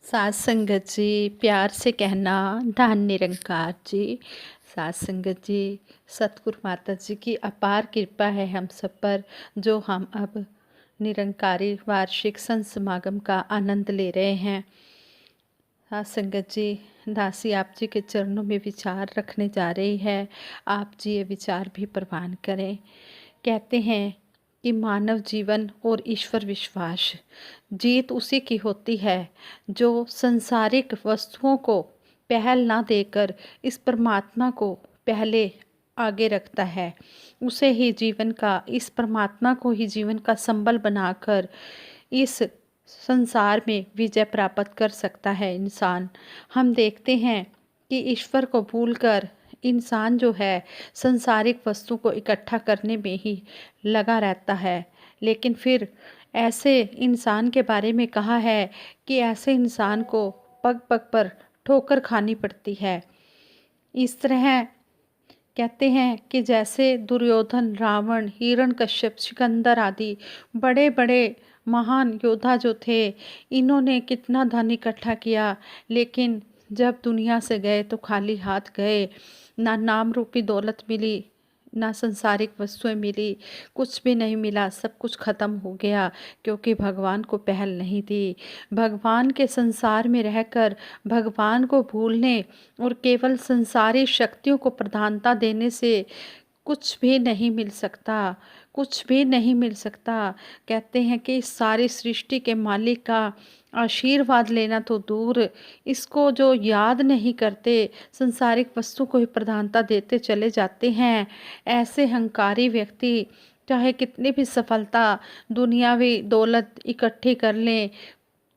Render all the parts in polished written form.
सात संगत जी, प्यार से कहना धन निरंकार जी। सात संगत जी, सतगुरु माता जी की अपार कृपा है हम सब पर, जो हम अब निरंकारी वार्षिक संत समागम का आनंद ले रहे हैं। सात संगत जी, दासी आप जी के चरणों में विचार रखने जा रही है। आप जी ये विचार भी प्रवान करें। कहते हैं कि मानव जीवन और ईश्वर विश्वास जीत उसी की होती है जो संसारिक वस्तुओं को पहल ना देकर इस परमात्मा को पहले आगे रखता है। उसे ही जीवन का, इस परमात्मा को ही जीवन का संबल बनाकर इस संसार में विजय प्राप्त कर सकता है इंसान। हम देखते हैं कि ईश्वर को भूलकर इंसान जो है संसारिक वस्तु को इकट्ठा करने में ही लगा रहता है। लेकिन फिर ऐसे इंसान के बारे में कहा है कि ऐसे इंसान को पग पग पर ठोकर खानी पड़ती है। इस तरह कहते हैं कि जैसे दुर्योधन, रावण, हिरण्यकश्यप, सिकंदर आदि बड़े बड़े महान योद्धा जो थे, इन्होंने कितना धन इकट्ठा किया, लेकिन जब दुनिया से गए तो खाली हाथ गए। ना नाम रूपी दौलत मिली, ना संसारिक वस्तुएं मिली, कुछ भी नहीं मिला, सब कुछ खत्म हो गया, क्योंकि भगवान को पहल नहीं दी। भगवान के संसार में रहकर भगवान को भूलने और केवल संसारी शक्तियों को प्रधानता देने से कुछ भी नहीं मिल सकता, कुछ भी नहीं मिल सकता। कहते हैं कि इस सारी सृष्टि के मालिक का आशीर्वाद लेना तो दूर, इसको जो याद नहीं करते, संसारिक वस्तु को ही प्रधानता देते चले जाते हैं। ऐसे हंकारी व्यक्ति चाहे कितनी भी सफलता, दुनियावी दौलत इकट्ठी कर लें,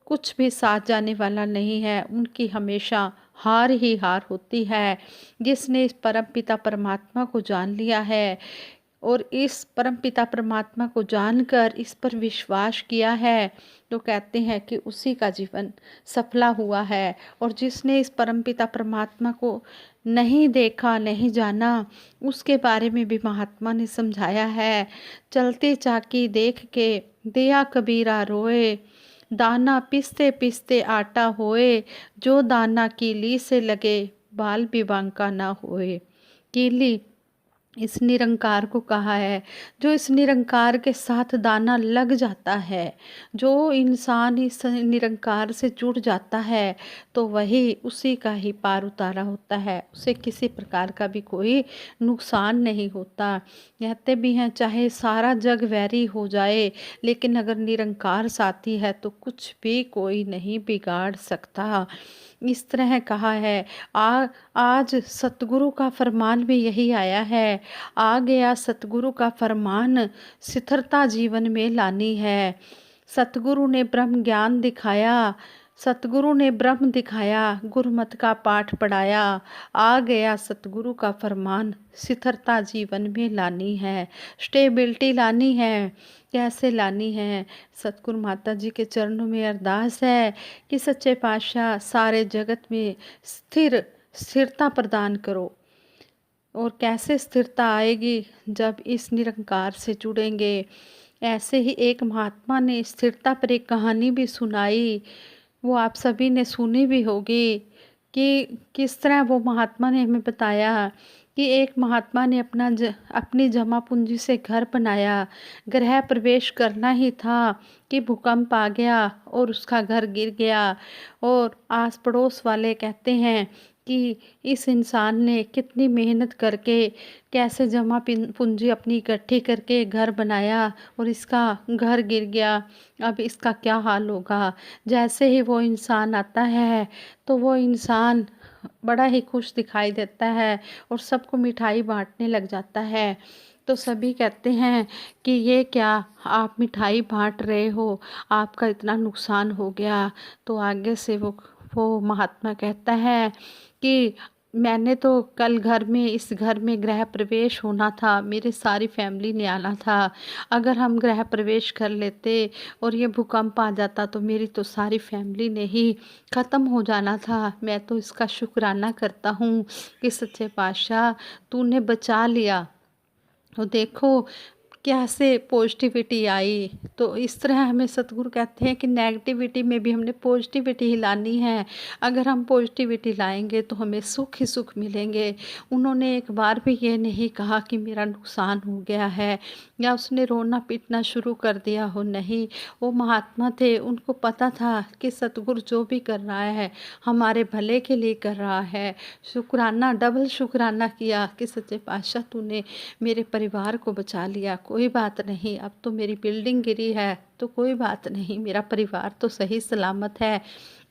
कुछ भी साथ जाने वाला नहीं है। उनकी हमेशा हार ही हार होती है। जिसने इस परम पिता परमात्मा को जान लिया है और इस परम पिता परमात्मा को जानकर इस पर विश्वास किया है, तो कहते हैं कि उसी का जीवन सफला हुआ है। और जिसने इस परम पिता परमात्मा को नहीं देखा, नहीं जाना, उसके बारे में भी महात्मा ने समझाया है। चलते चाकी देख के दिया कबीरा रोए, दाना पिसते पिसते आटा होए, जो दाना कीली से लगे बाल भी बांका ना होए। कीली इस निरंकार को कहा है। जो इस निरंकार के साथ दाना लग जाता है, जो इंसान इस निरंकार से जुड़ जाता है, तो वही उसी का ही पार उतारा होता है, उसे किसी प्रकार का भी कोई नुकसान नहीं होता। कहते भी हैं चाहे सारा जग वैरी हो जाए, लेकिन अगर निरंकार साथी है तो कुछ भी कोई नहीं बिगाड़ सकता। इस तरह कहा है। आज सतगुरु का फरमान भी यही आया है। आ गया सतगुरु का फरमान, स्थिरता जीवन में लानी है। सतगुरु ने ब्रह्म ज्ञान दिखाया, सतगुरु ने ब्रह्म दिखाया, गुरुमत का पाठ पढ़ाया। आ गया सतगुरु का फरमान, स्थिरता जीवन में लानी है, स्टेबिलिटी लानी है। कैसे लानी है? सतगुरु माता जी के चरणों में अरदास है कि सच्चे पातशाह सारे जगत में स्थिरता प्रदान करो। और कैसे स्थिरता आएगी? जब इस निरंकार से जुड़ेंगे। ऐसे ही एक महात्मा ने स्थिरता पर एक कहानी भी सुनाई, वो आप सभी ने सुनी भी होगी कि किस तरह वो महात्मा ने हमें बताया कि एक महात्मा ने अपनी जमा पूंजी से घर बनाया। गृह प्रवेश करना ही था कि भूकंप आ गया और उसका घर गिर गया। और आस पड़ोस वाले कहते हैं कि इस इंसान ने कितनी मेहनत करके कैसे जमा पूंजी अपनी इकट्ठी करके घर बनाया और इसका घर गिर गया, अब इसका क्या हाल होगा। जैसे ही वो इंसान आता है तो वो इंसान बड़ा ही खुश दिखाई देता है और सबको मिठाई बांटने लग जाता है। तो सभी कहते हैं कि ये क्या आप मिठाई बांट रहे हो, आपका इतना नुकसान हो गया। तो आगे से वो महात्मा कहता है कि मैंने तो कल इस घर में गृह प्रवेश होना था, मेरे सारी फैमिली ने आना था। अगर हम गृह प्रवेश कर लेते और ये भूकंप आ जाता तो मेरी तो सारी फैमिली ने ही ख़त्म हो जाना था। मैं तो इसका शुक्राना करता हूँ कि सच्चे पातशाह तूने बचा लिया। तो देखो कैसे पॉजिटिविटी आई। तो इस तरह हमें सतगुरु कहते हैं कि नेगेटिविटी में भी हमने पॉजिटिविटी ही लानी है। अगर हम पॉजिटिविटी लाएंगे तो हमें सुख ही सुख मिलेंगे। उन्होंने एक बार भी ये नहीं कहा कि मेरा नुकसान हो गया है या उसने रोना पीटना शुरू कर दिया हो, नहीं। वो महात्मा थे, उनको पता था कि सतगुरु जो भी कर रहा है हमारे भले के लिए कर रहा है। शुक्राना, डबल शुक्राना किया कि सच्चे पातशाह तूने मेरे परिवार को बचा लिया। कोई बात नहीं, अब तो मेरी बिल्डिंग गिरी है तो कोई बात नहीं, मेरा परिवार तो सही सलामत है।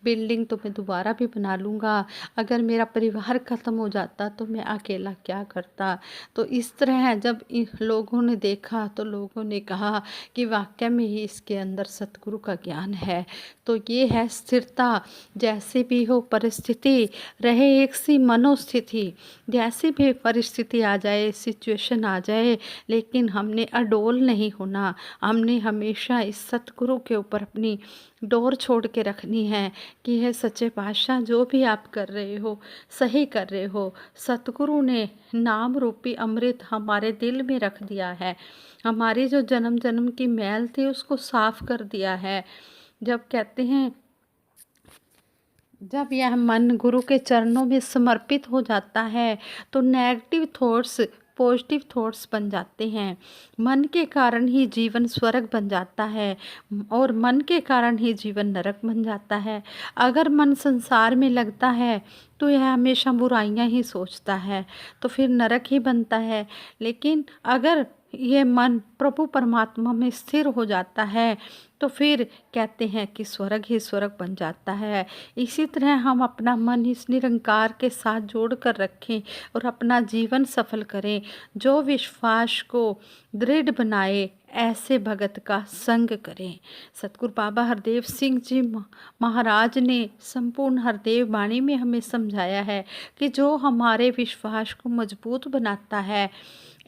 बिल्डिंग तो मैं दोबारा भी बना लूँगा। अगर मेरा परिवार ख़त्म हो जाता तो मैं अकेला क्या करता। तो इस तरह जब इन लोगों ने देखा तो लोगों ने कहा कि वाकई में ही इसके अंदर सतगुरु का ज्ञान है। तो ये है स्थिरता। जैसी भी हो परिस्थिति, रहे एक सी मनोस्थिति, जैसी भी परिस्थिति आ जाए, सिचुएशन आ जाए, लेकिन हमने अडोल नहीं होना। हमने हमेशा इस सतगुरु के ऊपर अपनी डोर छोड़ के रखनी है कि है सच्चे पातशाह जो भी आप कर रहे हो सही कर रहे हो। सतगुरु ने नाम रूपी अमृत हमारे दिल में रख दिया है। हमारी जो जन्म जन्म की मैल थी उसको साफ कर दिया है। जब कहते हैं, जब यह मन गुरु के चरणों में समर्पित हो जाता है तो नेगेटिव थॉट्स पॉजिटिव थॉट्स बन जाते हैं। मन के कारण ही जीवन स्वर्ग बन जाता है और मन के कारण ही जीवन नरक बन जाता है। अगर मन संसार में लगता है तो यह हमेशा बुराइयां ही सोचता है, तो फिर नरक ही बनता है। लेकिन अगर ये मन प्रभु परमात्मा में स्थिर हो जाता है तो फिर कहते हैं कि स्वर्ग ही स्वर्ग बन जाता है। इसी तरह हम अपना मन इस निरंकार के साथ जोड़ कर रखें और अपना जीवन सफल करें। जो विश्वास को दृढ़ बनाए ऐसे भगत का संग करें। सतगुरु बाबा हरदेव सिंह जी महाराज ने संपूर्ण हरदेव वाणी में हमें समझाया है कि जो हमारे विश्वास को मजबूत बनाता है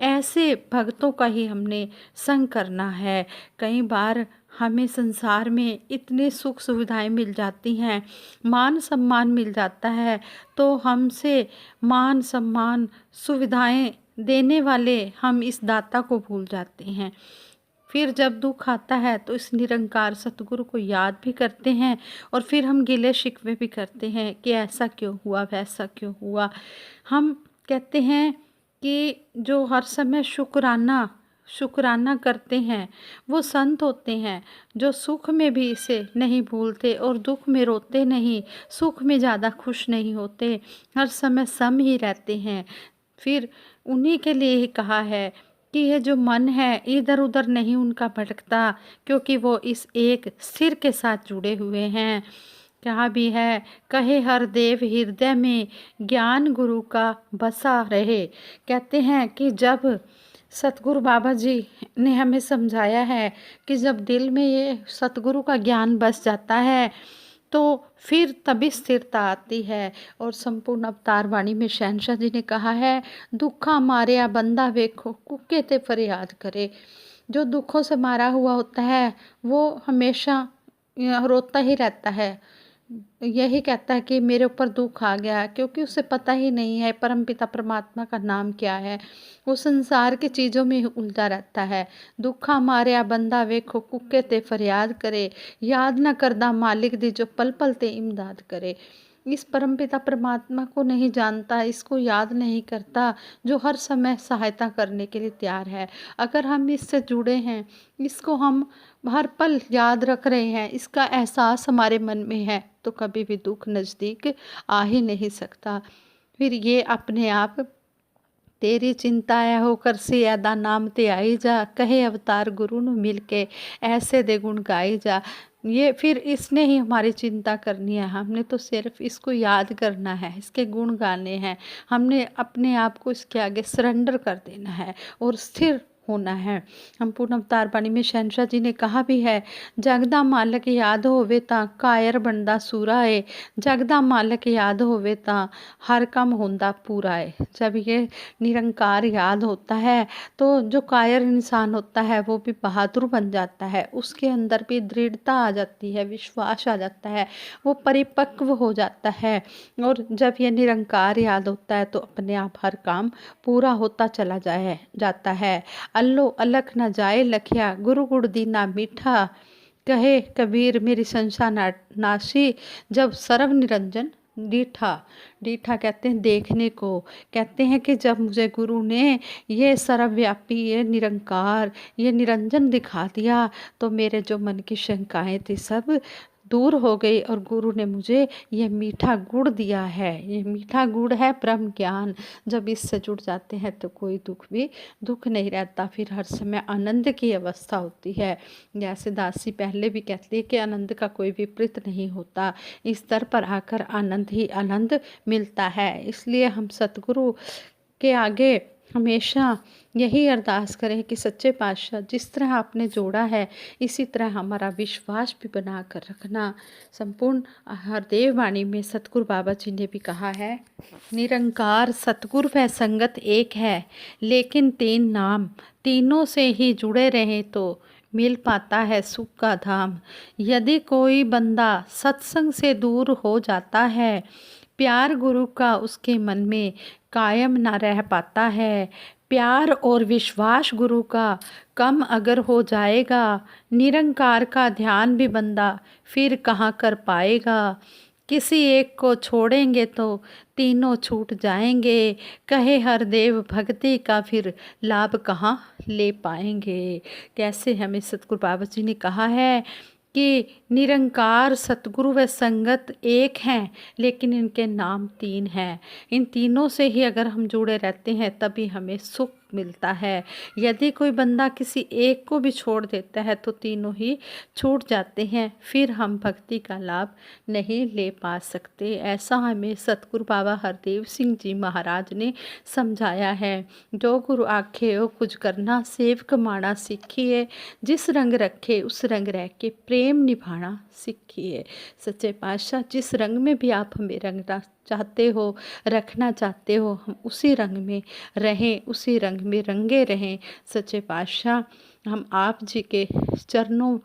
ऐसे भक्तों का ही हमने संग करना है। कई बार हमें संसार में इतने सुख सुविधाएं मिल जाती हैं, मान सम्मान मिल जाता है, तो हमसे मान सम्मान सुविधाएं देने वाले हम इस दाता को भूल जाते हैं। फिर जब दुख आता है तो इस निरंकार सतगुरु को याद भी करते हैं और फिर हम गिले शिकवे भी करते हैं कि ऐसा क्यों हुआ, वैसा क्यों हुआ। हम कहते हैं कि जो हर समय शुक्राना करते हैं वो संत होते हैं, जो सुख में भी इसे नहीं भूलते और दुख में रोते नहीं, सुख में ज़्यादा खुश नहीं होते, हर समय सम ही रहते हैं। फिर उन्हीं के लिए ही कहा है कि ये जो मन है इधर उधर नहीं उनका भटकता, क्योंकि वो इस एक सिर के साथ जुड़े हुए हैं। कहा भी है, कहे हर देव हृदय में ज्ञान गुरु का बसा रहे। कहते हैं कि जब सतगुरु बाबा जी ने हमें समझाया है कि जब दिल में ये सतगुरु का ज्ञान बस जाता है तो फिर तभी स्थिरता आती है। और संपूर्ण अवतार वाणी में शहनशाह जी ने कहा है, दुखा मारिया बंदा वेखो कुके ते फरियाद करे। जो दुखों से मारा हुआ होता है वो हमेशा रोता ही रहता है, यही कहता है कि मेरे ऊपर दुख आ गया, क्योंकि उसे पता ही नहीं है परमपिता परमात्मा का नाम क्या है। वो संसार की चीज़ों में ही उलझा रहता है। दुखा मारिया बंदा वेखो कुके ते फरियाद करे, याद न करदा मालिक दी जो पल पल ते इमदाद करे। इस परमपिता परमात्मा को नहीं जानता, इसको याद नहीं करता, जो हर समय सहायता करने के लिए तैयार है। अगर हम इससे जुड़े हैं, इसको हम हर पल याद रख रहे हैं, इसका एहसास हमारे मन में है, तो कभी भी दुख नज़दीक आ ही नहीं सकता। फिर ये अपने आप तेरी चिंता है होकर से अदा नाम ते आई जा, कहे अवतार गुरु नु मिल के ऐसे दे गुण गाई जा। ये फिर इसने ही हमारी चिंता करनी है, हमने तो सिर्फ इसको याद करना है, इसके गुण गाने हैं। हमने अपने आप को इसके आगे सरेंडर कर देना है और स्थिर होना है। हम पूर्ण अवतार बाणी में शहनशाह जी ने कहा भी है, जगदा मालक याद होवे ता कायर बनदा सूरा है, जगदा मालक याद होवे ता हर काम होंदा पूरा है। जब ये निरंकार याद होता है तो जो कायर इंसान होता है वो भी बहादुर बन जाता है, उसके अंदर भी दृढ़ता आ जाती है, विश्वास आ जाता है, वो परिपक्व हो जाता है। और जब ये निरंकार याद होता है तो अपने आप हर काम पूरा होता चला जाता है। अल्लो अलख न जाए लखिया, गुरु गुड़ दीना मीठा। कहे कबीर मेरी संशा नाशी, जब सर्व निरंजन डीठा। डीठा कहते हैं देखने को। कहते हैं कि जब मुझे गुरु ने ये सर्वव्यापी, ये निरंकार, ये निरंजन दिखा दिया, तो मेरे जो मन की शंकाएं थी सब दूर हो गई और गुरु ने मुझे ये मीठा गुड़ दिया है। ये मीठा गुड़ है ब्रह्म ज्ञान। जब इससे जुड़ जाते हैं तो कोई दुख नहीं रहता, फिर हर समय आनंद की अवस्था होती है। जैसे दासी पहले भी कहती है कि आनंद का कोई विपरीत नहीं होता, इस स्तर पर आकर आनंद ही आनंद मिलता है। इसलिए हम सतगुरु के आगे हमेशा यही अरदास करें कि सच्चे पातशाह जिस तरह आपने जोड़ा है, इसी तरह हमारा विश्वास भी बना कर रखना। संपूर्ण हरदेव वाणी में सतगुरु बाबा जी ने भी कहा है, निरंकार सतगुरु व संगत एक है, लेकिन तीन नाम, तीनों से ही जुड़े रहें तो मिल पाता है सुख का धाम। यदि कोई बंदा सत्संग से दूर हो जाता है, प्यार गुरु का उसके मन में कायम ना रह पाता है। प्यार और विश्वास गुरु का कम अगर हो जाएगा, निरंकार का ध्यान भी बंदा फिर कहाँ कर पाएगा। किसी एक को छोड़ेंगे तो तीनों छूट जाएंगे, कहे हरदेव भक्ति का फिर लाभ कहाँ ले पाएंगे। कैसे हमें सतगुरु बाबा जी ने कहा है कि निरंकार सतगुरु व संगत एक हैं, लेकिन इनके नाम तीन हैं। इन तीनों से ही अगर हम जुड़े रहते हैं तभी हमें सुख मिलता है। यदि कोई बंदा किसी एक को भी छोड़ देता है तो तीनों ही छूट जाते हैं, फिर हम भक्ति का लाभ नहीं ले पा सकते। ऐसा हमें सतगुरु बाबा हरदेव सिंह जी महाराज ने समझाया है। जो गुरु आखे हो कुछ करना, सेवक माना सीखिए, जिस रंग रखे उस रंग रह के प्रेम निभाना सीखिए। सच्चे पातशाह जिस रंग में भी आप हमें रंगना चाहते हो, रखना चाहते हो, हम उसी रंग में रहें, उसी रंग में रंगे रहें। सच्चे पातशाह हम आप जी के चरणों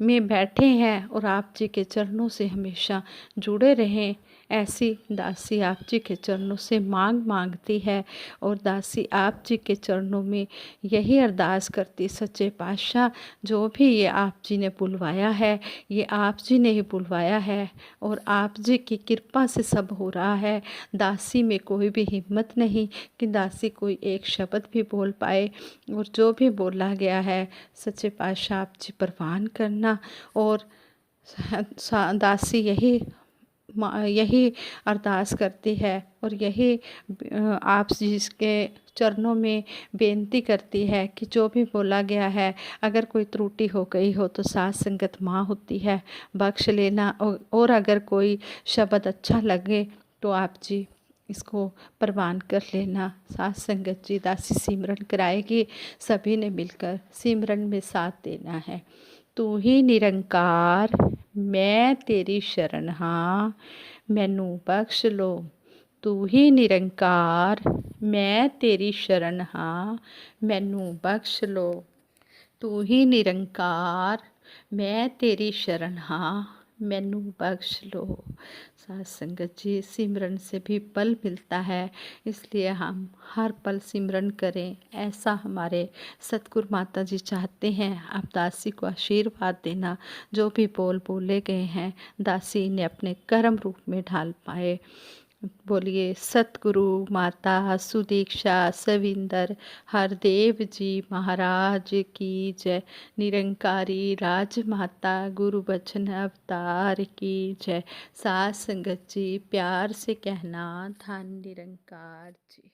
में बैठे हैं और आप जी के चरणों से हमेशा जुड़े रहें। ऐसी दासी आप जी के चरणों से मांगती है और दासी आप जी के चरणों में यही अरदास करती, सच्चे पातशाह जो भी ये आप जी ने बुलवाया है, ये आप जी ने ही बुलवाया है और आप जी की कृपा से सब हो रहा है। दासी में कोई भी हिम्मत नहीं कि दासी कोई एक शब्द भी बोल पाए, और जो भी बोला गया है सच्चे पातशाह आप जी परवान करना। और दासी यही अरदास करती है और यही आप जिसके चरणों में बेनती करती है कि जो भी बोला गया है, अगर कोई त्रुटि हो गई हो तो साथ संगत माँ होती है, बख्श लेना। और अगर कोई शब्द अच्छा लगे तो आप जी इसको प्रवान कर लेना। साथ संगत जी दासी सिमरन कराएगी, सभी ने मिलकर सिमरन में साथ देना है। तू ही निरंकार मैं तेरी शरण हाँ, मैनू बख्श लो। तू ही निरंकार मैं तेरी शरण हाँ, मैनू बख्श लो। तू ही निरंकार मैं तेरी शरण हाँ, मैनू बख्श लो। साथ संगत जी सिमरन से भी बल मिलता है, इसलिए हम हर पल सिमरन करें, ऐसा हमारे सतगुरु माता जी चाहते हैं। आप दासी को आशीर्वाद देना, जो भी बोले गए हैं दासी ने अपने कर्म रूप में ढाल पाए। बोलिए सतगुरु माता सुदीक्षा सविंदर हरदेव जी महाराज की जय। निरंकारी राजमाता गुरु बचन अवतार की जय। साथ संगत जी प्यार से कहना धन निरंकार जी।